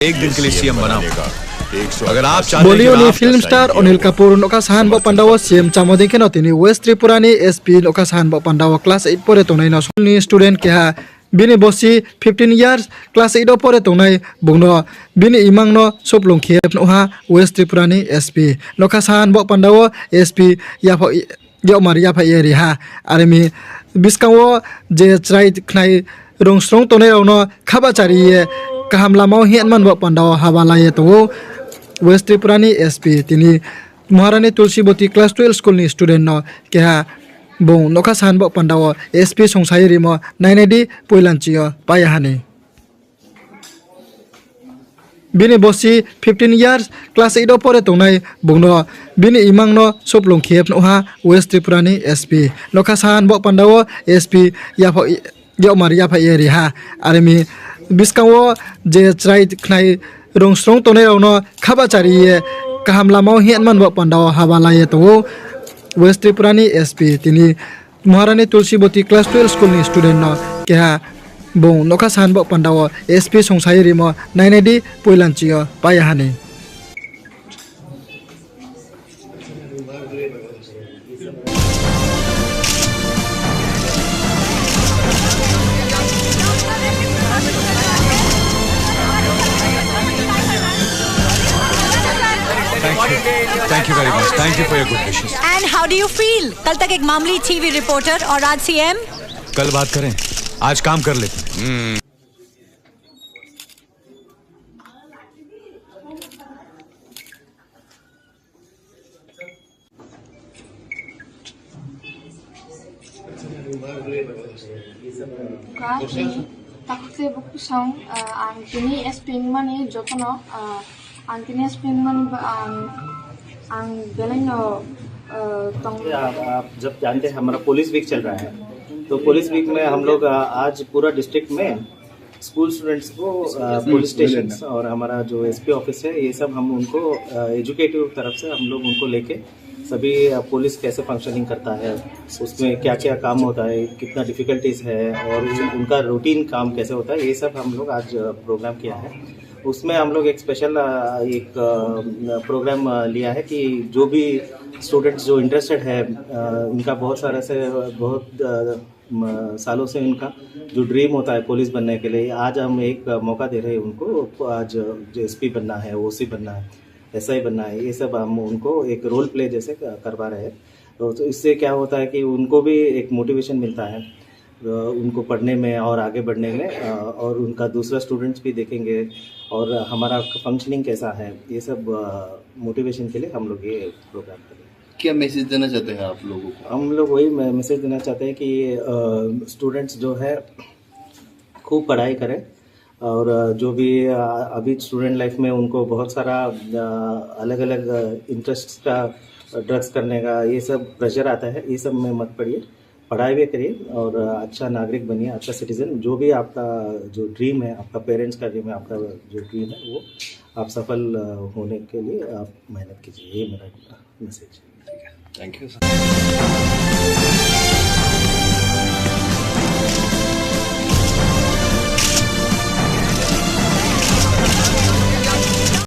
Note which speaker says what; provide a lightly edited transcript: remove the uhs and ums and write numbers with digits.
Speaker 1: एक दिन के लिए सीएम बनाओ। अगर आप चाहते हैं
Speaker 2: बॉलीवुड
Speaker 1: कि आप
Speaker 2: फिल्म स्टार अनिल कपूर नोका साहान ब पांडाव सीएम चामोदे के नतिनी वेस्ट त्रिपुरानी एसपी नोका साहान ब पांडाव क्लास 8 परे तंनाय न स्कुलनि स्टुडेन्ट केहा बिनि बसि 15 इयार्स क्लास 8 परे तंनाय बुंनो बिनि इमांनो सप्लं खेब नहा वेस्ट त्रिपुरानी एसपी नोका साहान ब पांडाव एसपी याफा यमारिया फाय रिहा आर्मी बिस्कांगो जे ट्राइ खनाय रंस्रं तंनाय रावनो खाबाचारिये kaham lamau hianman bo pandao hawalaye to West Tripurani SP tini Maharani Tulsiboti class 12 school ni student no keha bong noka san bo pandao SP songsai rimo nainedi poilanchio payahani bini bosi 15 years class 8 pore tongnai bongno bini imangno soplong khep noha West Tripurani SP noka san bo pandao SP yafa yomar yafa eri ha army बिस्कांगो जे ट्राइ खनाय रंस्रं तंनाय रावनो खाबाचारिये kaham lamau hianman bo pandao hawalaye to West Tripurani SP tini Maharani Tulsiboti class 12 school ni student no keha bong noka san bo pandao SP songsai rimo nainedi poilanchio payahani
Speaker 1: Thank you very much. Thank you for your good wishes.
Speaker 3: And how do you feel? कल तक एक मामूली TV reporter और आज CM.
Speaker 1: कल बात करें, आज काम कर लेते।
Speaker 4: Takutnya buku sang angkini esping mani jotono angkini esping mani ang beleno
Speaker 5: आप जब जानते हैं हमारा पुलिस वीक चल रहा है तो पुलिस वीक में हम लोग आज पूरा डिस्ट्रिक्ट में स्कूल स्टूडेंट्स को पुलिस स्टेशन और हमारा जो एसपी ऑफिस है ये सब हम उनको एजुकेटिव तरफ से हम लोग उनको लेके सभी पुलिस कैसे फंक्शनिंग करता है उसमें क्या क्या काम होता है कितना डिफ़िकल्टीज है और उनका रूटीन काम कैसे होता है ये सब हम लोग आज प्रोग्राम किया है। उसमें हम लोग एक स्पेशल एक प्रोग्राम लिया है कि जो भी स्टूडेंट्स जो इंटरेस्टेड है उनका बहुत सारे से बहुत सालों से उनका जो ड्रीम होता है पुलिस बनने के लिए आज हम एक मौका दे रहे हैं उनको। आज जो एसपी बनना है ओसी बनना है एसआई बनना है ये सब हम उनको एक रोल प्ले जैसे करवा रहे हैं। तो इससे क्या होता है कि उनको भी एक मोटिवेशन मिलता है उनको पढ़ने में और आगे बढ़ने में और उनका दूसरा स्टूडेंट्स भी देखेंगे और हमारा फंक्शनिंग कैसा है ये सब मोटिवेशन के लिए हम लोग ये प्रोग्राम करें।
Speaker 6: क्या मैसेज देना चाहते हैं आप लोगों को?
Speaker 5: हम लोग वही मैसेज देना चाहते हैं कि स्टूडेंट्स जो है खूब पढ़ाई करें और जो भी अभी स्टूडेंट लाइफ में उनको बहुत सारा अलग अलग इंटरेस्ट का ड्रग्स करने का ये सब प्रेशर आता है ये सब में मत पड़िए पढ़ाई भी करिए और अच्छा नागरिक बनिए अच्छा सिटीजन। जो भी आपका जो ड्रीम है आपका पेरेंट्स का ड्रीम है आपका जो ड्रीम है वो आप सफल होने के लिए आप मेहनत कीजिए ये मेरा मैसेज है।
Speaker 6: Thank you sir.